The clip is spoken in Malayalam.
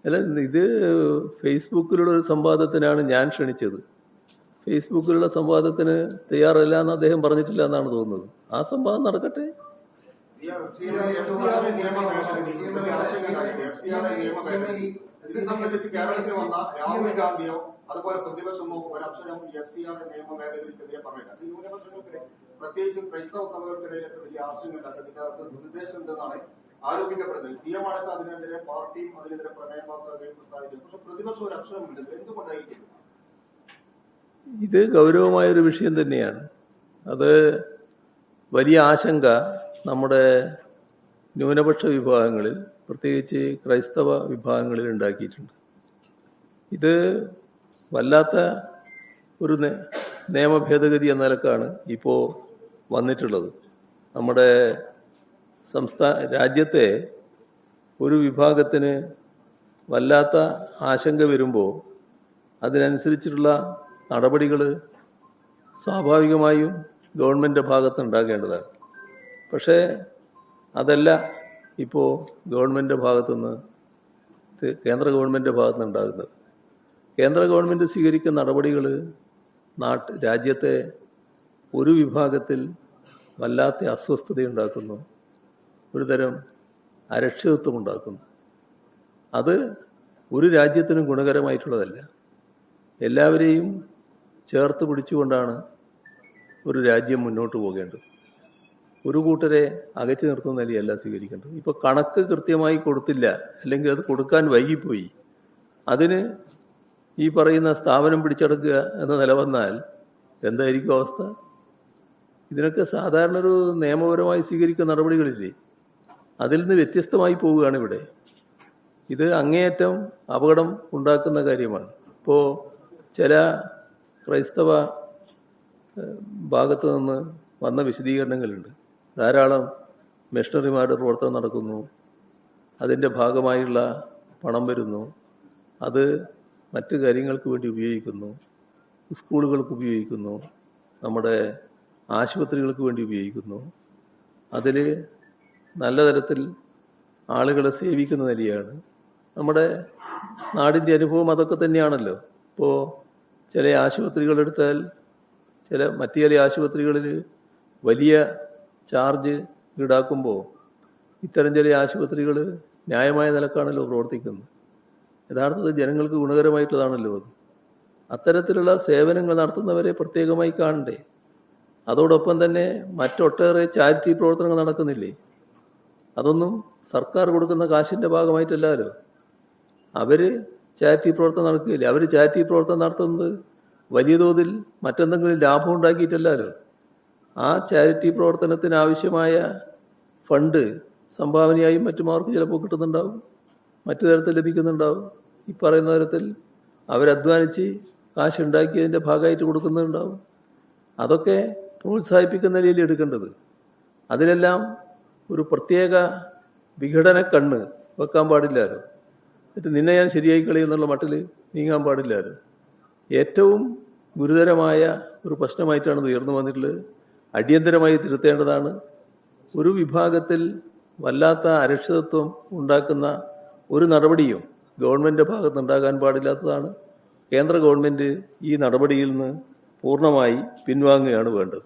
അല്ല, ഇത് ഫേസ്ബുക്കിലുള്ള ഒരു സംവാദത്തിനാണ് ഞാൻ ക്ഷണിച്ചത്. ഫേസ്ബുക്കിലുള്ള സംവാദത്തിന് തയ്യാറല്ല എന്ന് അദ്ദേഹം പറഞ്ഞിട്ടില്ല എന്നാണ് തോന്നുന്നത്. ആ സംവാദം നടക്കട്ടെ. ഇത് സംബന്ധിച്ച് കേരളത്തിൽ വന്ന രാഹുൽ ഗാന്ധിയോ അതുപോലെ പ്രതിപക്ഷമോ ഒരക്ഷരം FCR നിയമ ഭേദഗതിക്കെതിരെ പറഞ്ഞില്ല. ന്യൂനപക്ഷങ്ങൾക്കിടെ പ്രത്യേകിച്ചും ക്രൈസ്തവ സഭകൾക്കിടയിലൊക്കെ വലിയ ആശങ്കയുണ്ട്. ദുരുദ്ദേശം എന്തെന്നാണ് ആരോപിക്കപ്പെടുന്നത്. CM അടക്കം അതിനെതിരെ പാർട്ടിയും അതിനെതിരെ പ്രമേയം പാസ്സാക്കുകയും പ്രസ്താവിക്കുന്നു. പക്ഷെ പ്രതിപക്ഷം ഒരു അക്ഷരമില്ല. എന്തുകൊണ്ടായിരിക്കും? ഇത് ഗൗരവമായൊരു വിഷയം തന്നെയാണ്. അത് വലിയ ആശങ്ക നമ്മുടെ ന്യൂനപക്ഷ വിഭാഗങ്ങളിൽ, പ്രത്യേകിച്ച് ക്രൈസ്തവ വിഭാഗങ്ങളിൽ ഉണ്ടാക്കിയിട്ടുണ്ട്. ഇത് വല്ലാത്ത ഒരു നിയമ ഭേദഗതി എന്ന നിലക്കാണ് ഇപ്പോൾ വന്നിട്ടുള്ളത്. നമ്മുടെ രാജ്യത്തെ ഒരു വിഭാഗത്തിന് വല്ലാത്ത ആശങ്ക വരുമ്പോൾ അതിനനുസരിച്ചിട്ടുള്ള നടപടികൾ സ്വാഭാവികമായും ഗവൺമെൻറ് ഭാഗത്ത് ഉണ്ടാകേണ്ടതാണ്. പക്ഷേ അതല്ല ഇപ്പോൾ ഗവൺമെൻറ് ഭാഗത്തുനിന്ന്, കേന്ദ്ര ഗവൺമെൻറ് ഭാഗത്തുനിന്ന് ഉണ്ടാകുന്നത്. കേന്ദ്ര ഗവൺമെൻറ് സ്വീകരിക്കുന്ന നടപടികൾ രാജ്യത്തെ ഒരു വിഭാഗത്തിൽ വല്ലാത്ത അസ്വസ്ഥതയുണ്ടാക്കുന്നു, ഒരു തരം അരക്ഷിതത്വം ഉണ്ടാക്കുന്നു. അത് ഒരു രാജ്യത്തിനും ഗുണകരമായിട്ടുള്ളതല്ല. എല്ലാവരെയും ചേർത്ത് പിടിച്ചുകൊണ്ടാണ് ഒരു രാജ്യം മുന്നോട്ട് പോകേണ്ടത്. ഒരു കൂട്ടരെ അകറ്റി നിർത്തുന്ന നിലയല്ല സ്വീകരിക്കേണ്ടത്. ഇപ്പോൾ കണക്ക് കൃത്യമായി കൊടുത്തില്ല, അല്ലെങ്കിൽ അത് കൊടുക്കാൻ വൈകിപ്പോയി, അതിന് ഈ പറയുന്ന സ്ഥാപനം പിടിച്ചെടുക്കുക എന്ന നില വന്നാൽ എന്തായിരിക്കും അവസ്ഥ? ഇതിനൊക്കെ സാധാരണ ഒരു നിയമപരമായി സ്വീകരിക്കുന്ന നടപടികളില്ലേ, അതിൽ നിന്ന് വ്യത്യസ്തമായി പോവുകയാണ് ഇവിടെ. ഇത് അങ്ങേയറ്റം അപകടം ഉണ്ടാക്കുന്ന കാര്യമാണ്. ഇപ്പോൾ ചില ക്രൈസ്തവ ഭാഗത്തു നിന്ന് വന്ന വിശദീകരണങ്ങളുണ്ട്. ധാരാളം മിഷണറിമാരുടെ പ്രവർത്തനം നടക്കുന്നു, അതിൻ്റെ ഭാഗമായുള്ള പണം വരുന്നു, അത് മറ്റു കാര്യങ്ങൾക്ക് വേണ്ടി ഉപയോഗിക്കുന്നു, സ്കൂളുകൾക്ക് ഉപയോഗിക്കുന്നു, നമ്മുടെ ആശുപത്രികൾക്ക് വേണ്ടി ഉപയോഗിക്കുന്നു. അതിൽ നല്ല തരത്തിൽ ആളുകളെ സേവിക്കുന്ന നിലയാണ്. നമ്മുടെ നാടിൻ്റെ അനുഭവം അതൊക്കെ തന്നെയാണല്ലോ. ഇപ്പോൾ ചില ആശുപത്രികളെടുത്താൽ മറ്റു ചില ആശുപത്രികളിൽ വലിയ ചാർജ് ഈടാക്കുമ്പോൾ ഇത്തരം ചില ആശുപത്രികൾ ന്യായമായ നിലക്കാണല്ലോ പ്രവർത്തിക്കുന്നത്. യഥാർത്ഥത്തിൽ ജനങ്ങൾക്ക് ഗുണകരമായിട്ടുള്ളതാണല്ലോ അത്. അത്തരത്തിലുള്ള സേവനങ്ങൾ നടത്തുന്നവരെ പ്രത്യേകമായി കാണണ്ടേ? അതോടൊപ്പം തന്നെ മറ്റൊട്ടേറെ ചാരിറ്റി പ്രവർത്തനങ്ങൾ നടക്കുന്നില്ലേ? അതൊന്നും സർക്കാർ കൊടുക്കുന്ന കാശിൻ്റെ ഭാഗമായിട്ടല്ലല്ലോ. അവർ ചാരിറ്റി പ്രവർത്തനം നടക്കുകയില്ലേ? അവർ ചാരിറ്റി പ്രവർത്തനം നടത്തുന്നത് വലിയ തോതിൽ മറ്റെന്തെങ്കിലും ലാഭം ഉണ്ടാക്കിയിട്ടല്ലല്ലോ. ആ ചാരിറ്റി പ്രവർത്തനത്തിന് ആവശ്യമായ ഫണ്ട് സംഭാവനയായും മറ്റുമാർക്ക് ചിലപ്പോൾ കിട്ടുന്നുണ്ടാവും, മറ്റു തരത്തിൽ ലഭിക്കുന്നുണ്ടാവും. ഈ പറയുന്ന തരത്തിൽ അവരധ്വാനിച്ച് കാശുണ്ടാക്കിയതിൻ്റെ ഭാഗമായിട്ട് കൊടുക്കുന്നുണ്ടാവും. അതൊക്കെ പ്രോത്സാഹിപ്പിക്കുന്ന നിലയിൽ എടുക്കേണ്ടത്. അതിലെല്ലാം ഒരു പ്രത്യേക വിഘടന കണ്ണ് വെക്കാൻ പാടില്ലാലോ. എന്നിട്ട് നിന്നെ ഞാൻ ശരിയായി കളയുന്നുള്ള മട്ടിൽ നീങ്ങാൻ പാടില്ലാലോ. ഏറ്റവും ഗുരുതരമായ ഒരു പ്രശ്നമായിട്ടാണ് ഉയർന്നു വന്നിട്ടുള്ളത്. അടിയന്തരമായി തിരുത്തേണ്ടതാണ്. ഒരു വിഭാഗത്തിൽ വല്ലാത്ത അരക്ഷിതത്വം ഉണ്ടാക്കുന്ന ഒരു നടപടിയും ഗവൺമെൻറ് ഭാഗത്ത് ഉണ്ടാകാൻ പാടില്ലാത്തതാണ്. കേന്ദ്ര ഗവൺമെൻറ് ഈ നടപടിയിൽ നിന്ന് പൂർണ്ണമായി പിൻവാങ്ങുകയാണ് വേണ്ടത്.